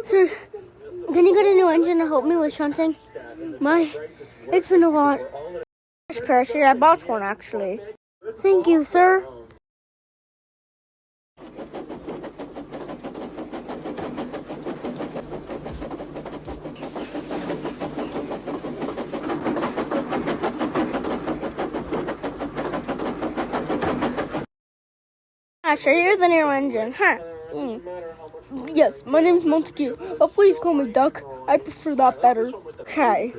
Sir, can you get a new engine to help me with shunting? It's been a lot. Parachute, I bought one actually. Thank you, sir. Sure, here's the new engine, huh? Yes, my name's Montague, but please call me Duck. I prefer that better. Okay.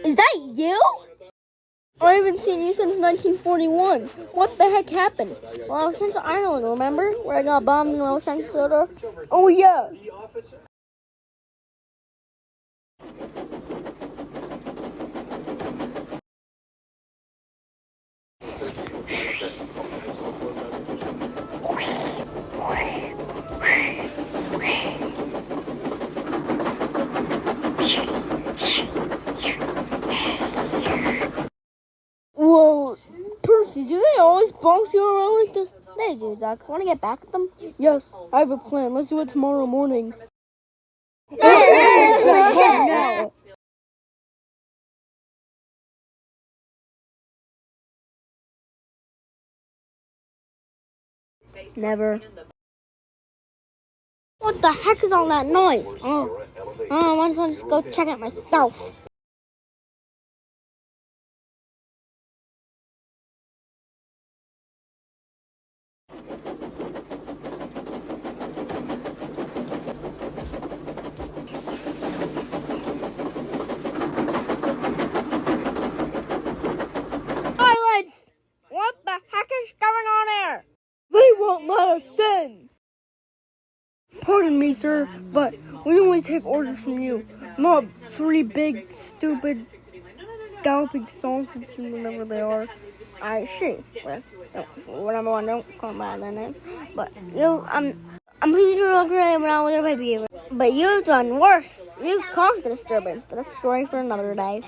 Is that you? I haven't seen you since 1941. What the heck happened? Well, I was sent to Ireland, remember? Where I got bombed and I was sent to Sodors? Oh, yeah. Whoa, Percy, do they always boss you around like this? They do, Doc. Want to get back at them? Yes, I have a plan. Let's do it tomorrow morning. No. Never. What the heck is all that noise? I might as well just go check it myself. Silence! What the heck is going on here? They won't let us in. Pardon me, sir, but we only take orders from you, not three big, stupid, galloping sausages, whatever they are. I see. Well, whatever one, don't call by their name. But you, I'm pleased you look great when I was your baby. But you've done worse. You've caused a disturbance, but that's a story for another day.